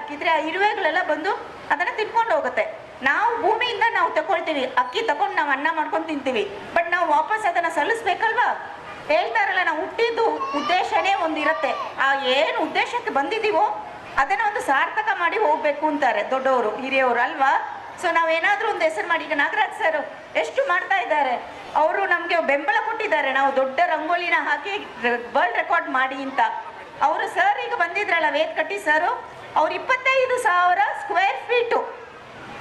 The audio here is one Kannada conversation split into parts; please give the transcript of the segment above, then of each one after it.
ಹಾಕಿದ್ರೆ ಆ ಇರುವೆಗಳೆಲ್ಲ ಬಂದು ಅದನ್ನ ತಿನ್ಕೊಂಡು ಹೋಗುತ್ತೆ. ನಾವು ಭೂಮಿಯಿಂದ ನಾವು ತಗೊಳ್ತೀವಿ, ಅಕ್ಕಿ ತಗೊಂಡು ನಾವು ಅನ್ನ ಮಾಡ್ಕೊಂಡು ತಿಂತೀವಿ, ಬಟ್ ನಾವು ವಾಪಸ್ ಅದನ್ನ ಸಲ್ಲಿಸ್ಬೇಕಲ್ವಾ? ಹೇಳ್ತಾರಲ್ಲ, ನಾವು ಹುಟ್ಟಿದ್ದು ಉದ್ದೇಶನೇ ಒಂದಿರುತ್ತೆ, ಆ ಏನು ಉದ್ದೇಶಕ್ಕೆ ಬಂದಿದ್ದೀವೋ ಅದನ್ನ ಒಂದು ಸಾರ್ಥಕ ಮಾಡಿ ಹೋಗ್ಬೇಕು ಅಂತಾರೆ ದೊಡ್ಡವರು ಹಿರಿಯವರು ಅಲ್ವಾ? ಸೊ ನಾವೇನಾದ್ರೂ ಒಂದು ಹೆಸರು ಮಾಡಿ, ಈಗ ನಾಗರಾಜ್ ಸರ್ ಎಷ್ಟು ಮಾಡ್ತಾ ಇದ್ದಾರೆ, ಅವರು ನಮಗೆ ಬೆಂಬಲ ಕೊಟ್ಟಿದ್ದಾರೆ, ನಾವು ದೊಡ್ಡ ರಂಗೋಲಿನ ಹಾಕಿ ವರ್ಲ್ಡ್ ರೆಕಾರ್ಡ್ ಮಾಡಿ ಅಂತ. ಅವರು ಸರ್ ಈಗ ಬಂದಿದ್ರಲ್ಲ ವೇದಕಟ್ಟಿ ಸರ್, ಅವ್ರು 25,000 ಸ್ಕ್ವೇರ್ ಫೀಟು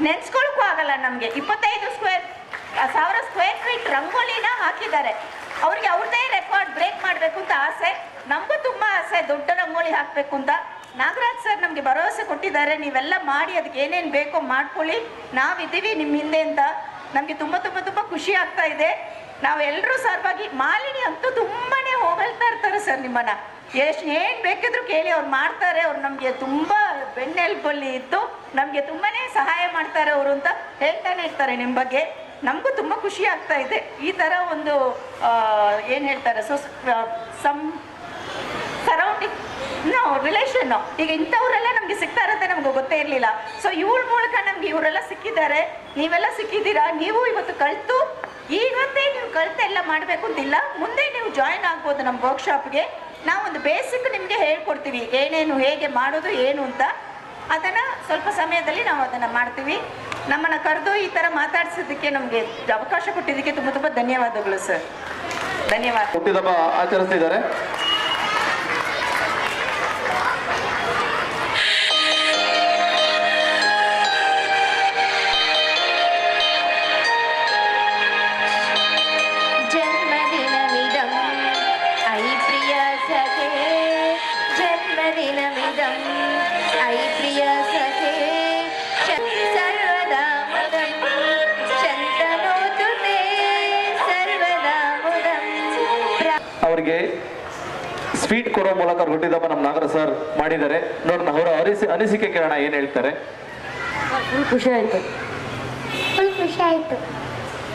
ನೆನ್ಸ್ಕೊಳಕ್ಕೂ ಆಗಲ್ಲ ನಮಗೆ. 25,000 ಸ್ಕ್ವೇರ್ ಫೀಟ್ ರಂಗೋಲಿನ ಹಾಕಿದ್ದಾರೆ. ಅವ್ರಿಗೆ ಅವ್ರದ್ದೇ ರೆಕಾರ್ಡ್ ಬ್ರೇಕ್ ಮಾಡಬೇಕು ಅಂತ ಆಸೆ, ನಮಗೂ ತುಂಬ ಆಸೆ ದೊಡ್ಡ ರಂಗೋಲಿ ಹಾಕಬೇಕು ಅಂತ. ನಾಗರಾಜ್ ಸರ್ ನಮಗೆ ಭರವಸೆ ಕೊಟ್ಟಿದ್ದಾರೆ, ನೀವೆಲ್ಲ ಮಾಡಿ ಅದಕ್ಕೆ ಏನೇನು ಬೇಕೋ ಮಾಡ್ಕೊಳ್ಳಿ, ನಾವಿದ್ದೀವಿ ನಿಮ್ಮ ಹಿಂದೆ ಅಂತ. ನಮಗೆ ತುಂಬ ತುಂಬ ತುಂಬ ಖುಷಿ ಆಗ್ತಾ ಇದೆ. ನಾವೆಲ್ಲರೂ ಸಲುವಾಗಿ ಮಾಲಿನಿ ಅಂತೂ ತುಂಬಾ ಹೊಗಳ್ತಾ ಇರ್ತಾರೆ ಸರ್ ನಿಮ್ಮನ್ನು, ಏನು ಬೇಕಿದ್ರು ಕೇಳಿ ಅವ್ರು ಮಾಡ್ತಾರೆ. ಅವ್ರು ನಮಗೆ ತುಂಬ ಬೆನ್ನೆಲುಬಲ್ಲಿ ಇದ್ದು ನಮಗೆ ತುಂಬಾ ಸಹಾಯ ಮಾಡ್ತಾರೆ ಅವರು ಅಂತ ಹೇಳ್ತಾನೆ ಇರ್ತಾರೆ ನಿಮ್ಮ ಬಗ್ಗೆ. ನಮಗೂ ತುಂಬ ಖುಷಿ ಆಗ್ತಾ ಇದೆ. ಈ ಥರ ಒಂದು ಏನು ಹೇಳ್ತಾರೆ ಸರೌಂಡಿಂಗ್ ರಿಲೇಷನ್ನು ಈಗ ಇಂಥವರೆಲ್ಲ ನಮಗೆ ಸಿಗ್ತಾ ಇರುತ್ತೆ, ನಮ್ಗೆ ಗೊತ್ತೇ ಇರಲಿಲ್ಲ. ಸೊ ಇವ್ರ ಮೂಲಕ ನಮ್ಗೆ ಇವರೆಲ್ಲ ಸಿಕ್ಕಿದ್ದಾರೆ, ನೀವೆಲ್ಲ ಸಿಕ್ಕಿದ್ದೀರಾ. ನೀವು ಇವತ್ತು ಕಲಿತು ಇವತ್ತೇ ನೀವು ಕಲಿತು ಎಲ್ಲ ಮಾಡಬೇಕು ಅಂತಿಲ್ಲ, ಮುಂದೆ ನೀವು ಜಾಯಿನ್ ಆಗ್ಬೋದು ನಮ್ಮ ವರ್ಕ್ಶಾಪ್ಗೆ. ನಾವೊಂದು ಬೇಸಿಕ್ ನಿಮಗೆ ಹೇಳ್ಕೊಡ್ತೀವಿ, ಏನೇನು ಹೇಗೆ ಮಾಡೋದು ಏನು ಅಂತ. ಅದನ್ನು ಸ್ವಲ್ಪ ಸಮಯದಲ್ಲಿ ನಾವು ಅದನ್ನು ಮಾಡ್ತೀವಿ. ನಮ್ಮನ್ನು ಕರೆದು ಈ ಥರ ಮಾತಾಡ್ಸೋದಕ್ಕೆ ನಮಗೆ ಅವಕಾಶ ಕೊಟ್ಟಿದ್ದಕ್ಕೆ ತುಂಬ ತುಂಬ ಧನ್ಯವಾದಗಳು ಸರ್. ಧನ್ಯವಾದ. ಹುಟ್ಟಿದಬ್ಬ ಆಚರಿಸ್ತಿದ್ದಾರೆ. ಅವರಿಗೆ ಸ್ವೀಟ್ ಕೊಡೋ ಮೂಲಕ ಹುಟ್ಟಿದಬ್ಬ ನಮ್ಮ ನಾಗರಾಜ್ ಸರ್ ಮಾಡಿದ್ದಾರೆ. ನೋಡೋಣ ಅವರ ಅನಿಸಿಕೆ ಕೇಳೋಣ, ಏನ್ ಹೇಳ್ತಾರೆ. ಖುಷಿ ಆಯ್ತು, ಫುಲ್ ಖುಷಿ ಆಯ್ತು,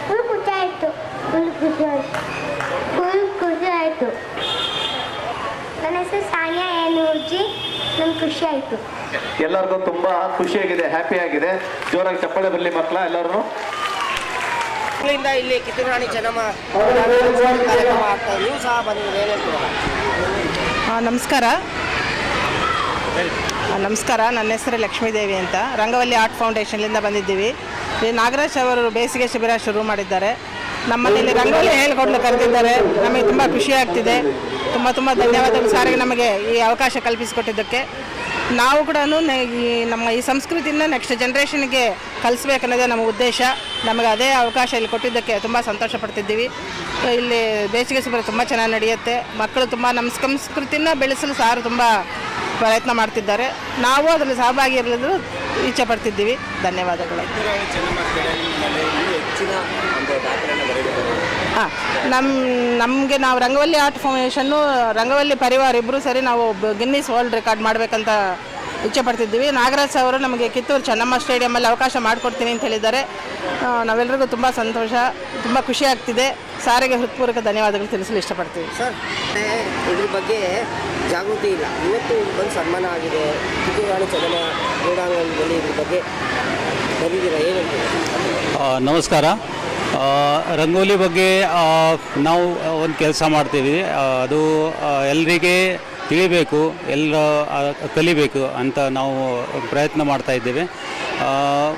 ಫುಲ್ ಖುಷಿ ಆಯ್ತು, ಫುಲ್ ಖುಷಿ ಆಯ್ತು, ಫುಲ್ ಖುಷಿ ಆಯ್ತು. ನನ್ನ ಹೆಸರು ಸಾನಿಯಾ ಏನೂರ್ಜಿ. ನಮ್ಗೆ ಖುಷಿ ಆಯ್ತು. ಎಲ್ಲರಿಗೂ ತುಂಬಾ ಖುಷಿಯಾಗಿದೆ, ಹ್ಯಾಪಿ ಆಗಿದೆ. ಜೋರಾಗಿ ಚಪ್ಪಾಳೆ ಬರಲಿ ಮಕ್ಕಳ ಎಲ್ಲರೂ. ಇಲ್ಲಿ ಕಿತ್ತೂರು ರಾಣಿ ಚೆನ್ನಮ್ಮ ಕಾರ್ಯಕ್ರಮ ಆಗ್ತಾ ನೀವು ಸಹ ಬಂದಿದ್ದೀರಿ, ನಮಸ್ಕಾರ. ನನ್ನ ಹೆಸರು ಲಕ್ಷ್ಮೀದೇವಿ ಅಂತ, ರಂಗವಲ್ಲಿ ಆರ್ಟ್ ಫೌಂಡೇಶನ್ಲಿಂದ ಬಂದಿದ್ದೀವಿ. ಈ ನಾಗರಾಜ್ ಅವರು ಬೇಸಿಗೆ ಶಿಬಿರ ಶುರು ಮಾಡಿದ್ದಾರೆ. ನಮ್ಮಲ್ಲಿ ರಂಗೋಲಿ ಹೇಳ್ಕೊಡ್ಲು ಕರೆದಿದ್ದಾರೆ. ನಮಗೆ ತುಂಬ ಖುಷಿ ಆಗ್ತಿದೆ. ತುಂಬ ತುಂಬ ಧನ್ಯವಾದಗಳು ಸಾರಿಗೆ ನಮಗೆ ಈ ಅವಕಾಶ ಕಲ್ಪಿಸಿಕೊಟ್ಟಿದ್ದಕ್ಕೆ. ನಾವು ಕೂಡ ನಮ್ಮ ಈ ಸಂಸ್ಕೃತಿನ ನೆಕ್ಸ್ಟ್ ಜನ್ರೇಷನ್ಗೆ ಕಲಿಸ್ಬೇಕನ್ನೋದೇ ನಮ್ಮ ಉದ್ದೇಶ. ನಮಗೆ ಅದೇ ಅವಕಾಶ ಇಲ್ಲಿ ಕೊಟ್ಟಿದ್ದಕ್ಕೆ ತುಂಬ ಸಂತೋಷ ಪಡ್ತಿದ್ದೀವಿ. ಇಲ್ಲಿ ಬೇಸಿಗೆ ಶಿಬಿರ ತುಂಬ ಚೆನ್ನಾಗಿ ನಡೆಯುತ್ತೆ. ಮಕ್ಕಳು ತುಂಬ ನಮ್ಮ ಸಂಸ್ಕೃತಿನ ಬೆಳೆಸಲು ಸಾರು ತುಂಬ ಪ್ರಯತ್ನ ಮಾಡ್ತಿದ್ದಾರೆ. ನಾವು ಅದರಲ್ಲಿ ಸಹಭಾಗಿ ಇರಲು ಇಚ್ಛೆ ಪಡ್ತಿದ್ದೀವಿ. ಧನ್ಯವಾದಗಳು. ನಮಗೆ ನಾವು ರಂಗವಲ್ಲಿ ಆರ್ಟ್ ಫೌಂಡೇಶನ್ನು, ರಂಗವಲ್ಲಿ ಪರಿವಾರ ಇಬ್ಬರು ಸರಿ ನಾವು ಗಿನ್ನಿಸ್ ವರ್ಲ್ಡ್ ರೆಕಾರ್ಡ್ ಮಾಡಬೇಕಂತ ಇಚ್ಛೆ ಪಡ್ತಿದ್ದೀವಿ. ನಾಗರಾಜ್ ಅವರು ನಮಗೆ ಕಿತ್ತೂರು ಚೆನ್ನಮ್ಮ ಸ್ಟೇಡಿಯಮಲ್ಲಿ ಅವಕಾಶ ಮಾಡಿಕೊಡ್ತೀನಿ ಅಂತ ಹೇಳಿದ್ದಾರೆ. ನಾವೆಲ್ಲರಿಗೂ ತುಂಬ ಸಂತೋಷ, ತುಂಬ ಖುಷಿ ಆಗ್ತಿದೆ. ಸಾರಿಗೆ ಹೃತ್ಪೂರ್ವಕ ಧನ್ಯವಾದಗಳು ತಿಳಿಸಲು ಇಷ್ಟಪಡ್ತೀವಿ. ಸರ್, ಇದ್ರ ಬಗ್ಗೆ ಜಾಗೃತಿ ಇಲ್ಲ, ಇವತ್ತು ಬಂದು ಸನ್ಮಾನ ಆಗಿದೆ ಕಿತ್ತೂರು ರಾಣಿ ಚೆನ್ನಮ್ಮ ಕ್ರೀಡಾಂಗಣದಲ್ಲಿ. ಇದ್ರ ಬಗ್ಗೆ ಬಂದಿದ್ದೀರಾ, ಏನಂತೀವಿ? ನಮಸ್ಕಾರ. ರಂಗೋಲಿ ಬಗ್ಗೆ ನಾವು ಒಂದು ಕೆಲಸ ಮಾಡ್ತೀವಿ. ಅದು ಎಲ್ಲರಿಗೆ ತಿಳಿಬೇಕು, ಎಲ್ಲ ಕಲಿಬೇಕು ಅಂತ ನಾವು ಪ್ರಯತ್ನ ಮಾಡ್ತಾ ಇದ್ದೇವೆ.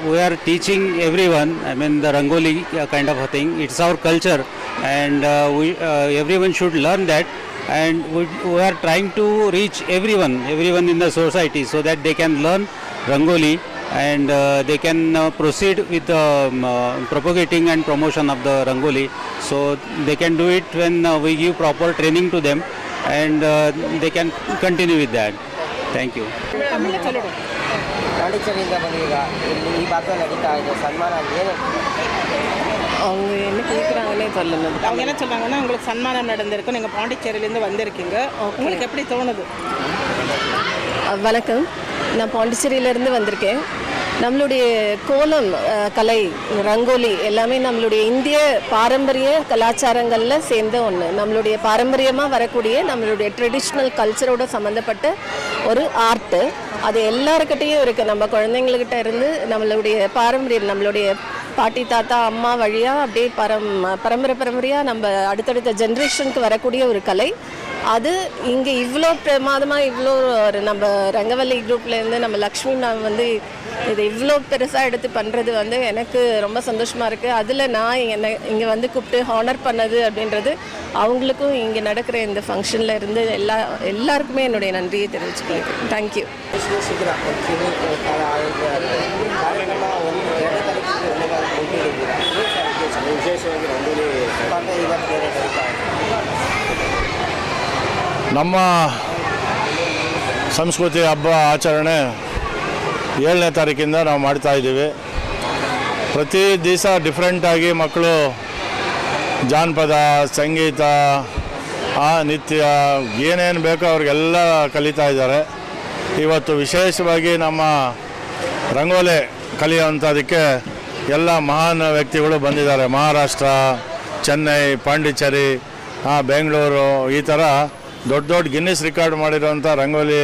We are teaching every one, I mean the rangoli kind of a thing. It's our culture and every one should learn that. And we are trying to reach everyone in the society so that they can learn Rangoli and they can proceed with propagating and promotion of the Rangoli. So they can do it when we give proper training to them and they can continue with that. Thank you. ಪಾಂಡಿಚೇರಿಯಿಂದ ಬಂದೀಗ ಇಲ್ಲಿ ಈ ಭಾಗದಲ್ಲಿ ನಡೀತಾ ಇದೆ சன்மான. அவங்க என்ன கேட்குறாங்கன்னே சொல்லல. அவங்க என்ன சொல்கிறாங்கன்னா, உங்களுக்கு சன்மானம் நடந்திருக்கும், நீங்கள் பாண்டிச்சேரியிலேருந்து வந்திருக்கீங்க, உங்களுக்கு எப்படி தோணுது? வணக்கம், நான் பாண்டிச்சேரியிலேருந்து வந்திருக்கேன். நம்மளுடைய கோலம் கலை, ரங்கோலி எல்லாமே நம்மளுடைய இந்திய பாரம்பரிய கலாச்சாரங்களில் சேர்ந்த ஒன்று. நம்மளுடைய பாரம்பரியமாக வரக்கூடிய நம்மளுடைய ட்ரெடிஷ்னல் கல்ச்சரோட சம்மந்தப்பட்ட ஒரு ஆர்ட்டு. அது எல்லாருக்கிட்டேயும் இருக்குது. நம்ம குழந்தைங்கக்கிட்ட இருந்து நம்மளுடைய பாரம்பரியம், நம்மளுடைய பாட்டி தாத்தா அம்மா வழியாக அப்படியே பரம்பரையாக நம்ம அடுத்தடுத்த ஜென்ரேஷனுக்கு வரக்கூடிய ஒரு கலை. அது இங்கே இவ்வளோ பிரமாதமாக இவ்வளோ ஒரு நம்ம ரங்கவல்லி குரூப்லேருந்து நம்ம லக்ஷ்மி மேம் வந்து இதை இவ்வளோ பெருசாக எடுத்து பண்ணுறது வந்து எனக்கு ரொம்ப சந்தோஷமாக இருக்குது. அதில் நான் இங்கே வந்து கூப்பிட்டு ஹானர் பண்ணது அப்படின்றது அவங்களுக்கும் இங்கே நடக்கிற இந்த ஃபங்க்ஷனில் இருந்து எல்லாருக்குமே என்னுடைய நன்றியை தெரிவிச்சுக்கிறேன். தேங்க்யூ. ಶಿಬಿರ ಕಾರ್ಯಕ್ರಮ ಒಂದು 2 ತಾರೀಕಿಗೆ ವಿಶೇಷವಾಗಿ ರಂಗೋಲಿ ಇವತ್ತು ಬೇರೆ ನಮ್ಮ ಸಂಸ್ಕೃತಿ ಹಬ್ಬ ಆಚರಣೆ 7ನೇ ತಾರೀಕಿಂದ ನಾವು ಮಾಡ್ತಾಯಿದ್ದೀವಿ. ಪ್ರತಿ ದಿವಸ ಡಿಫ್ರೆಂಟಾಗಿ ಮಕ್ಕಳು ಜಾನಪದ, ಸಂಗೀತ, ನಿತ್ಯ ಏನೇನು ಬೇಕೋ ಅವ್ರಿಗೆಲ್ಲ ಕಲಿತಾ ಇದ್ದಾರೆ. ಇವತ್ತು ವಿಶೇಷವಾಗಿ ನಮ್ಮ ರಂಗೋಲಿ ಕಲಿಯುವಂಥದಕ್ಕೆ ಎಲ್ಲ ಮಹಾನ್ ವ್ಯಕ್ತಿಗಳು ಬಂದಿದ್ದಾರೆ. ಮಹಾರಾಷ್ಟ್ರ, ಚೆನ್ನೈ, ಪಾಂಡಿಚೇರಿ, ಬೆಂಗಳೂರು, ಈ ಥರ ದೊಡ್ಡ ದೊಡ್ಡ ಗಿನ್ನಿಸ್ ರೆಕಾರ್ಡ್ ಮಾಡಿರೋಂಥ ರಂಗೋಲಿ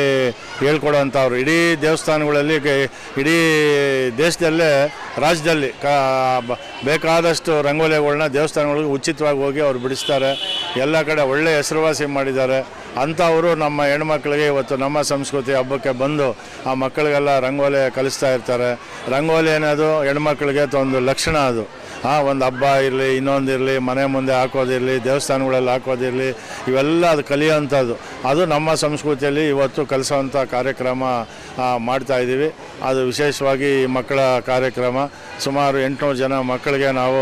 ಹೇಳ್ಕೊಡೋವಂಥವ್ರು ಇಡೀ ದೇವಸ್ಥಾನಗಳಲ್ಲಿ, ಇಡೀ ದೇಶದಲ್ಲೇ, ರಾಜ್ಯದಲ್ಲಿ ಬೇಕಾದಷ್ಟು ರಂಗೋಲಿಗಳನ್ನ ದೇವಸ್ಥಾನಗಳಿಗೆ ಉಚಿತವಾಗಿ ಹೋಗಿ ಅವ್ರು ಬಿಡಿಸ್ತಾರೆ. ಎಲ್ಲ ಕಡೆ ಒಳ್ಳೆಯ ಹೆಸರುವಾಸಿ ಮಾಡಿದ್ದಾರೆ. ಅಂಥವರು ನಮ್ಮ ಹೆಣ್ಮಕ್ಳಿಗೆ ಇವತ್ತು ನಮ್ಮ ಸಂಸ್ಕೃತಿ ಹಬ್ಬಕ್ಕೆ ಬಂದು ಆ ಮಕ್ಕಳಿಗೆಲ್ಲ ರಂಗೋಲಿ ಕಲಿಸ್ತಾ ಇರ್ತಾರೆ. ರಂಗೋಲಿ ಅನ್ನೋದು ಹೆಣ್ಮಕ್ಳಿಗೆ ಒಂದು ಲಕ್ಷಣ. ಅದು ಒಂದು ಹಬ್ಬ ಇರಲಿ, ಇನ್ನೊಂದಿರಲಿ, ಮನೆ ಮುಂದೆ ಹಾಕೋದಿರಲಿ, ದೇವಸ್ಥಾನಗಳಲ್ಲಿ ಹಾಕೋದಿರಲಿ, ಇವೆಲ್ಲ ಅದು ಕಲಿಯೋವಂಥದ್ದು. ಅದು ನಮ್ಮ ಸಂಸ್ಕೃತಿಯಲ್ಲಿ ಇವತ್ತು ಕಲಿಸೋವಂಥ ಕಾರ್ಯಕ್ರಮ ಮಾಡ್ತಾಯಿದ್ದೀವಿ. ಅದು ವಿಶೇಷವಾಗಿ ಮಕ್ಕಳ ಕಾರ್ಯಕ್ರಮ. ಸುಮಾರು 800 ಜನ ಮಕ್ಕಳಿಗೆ ನಾವು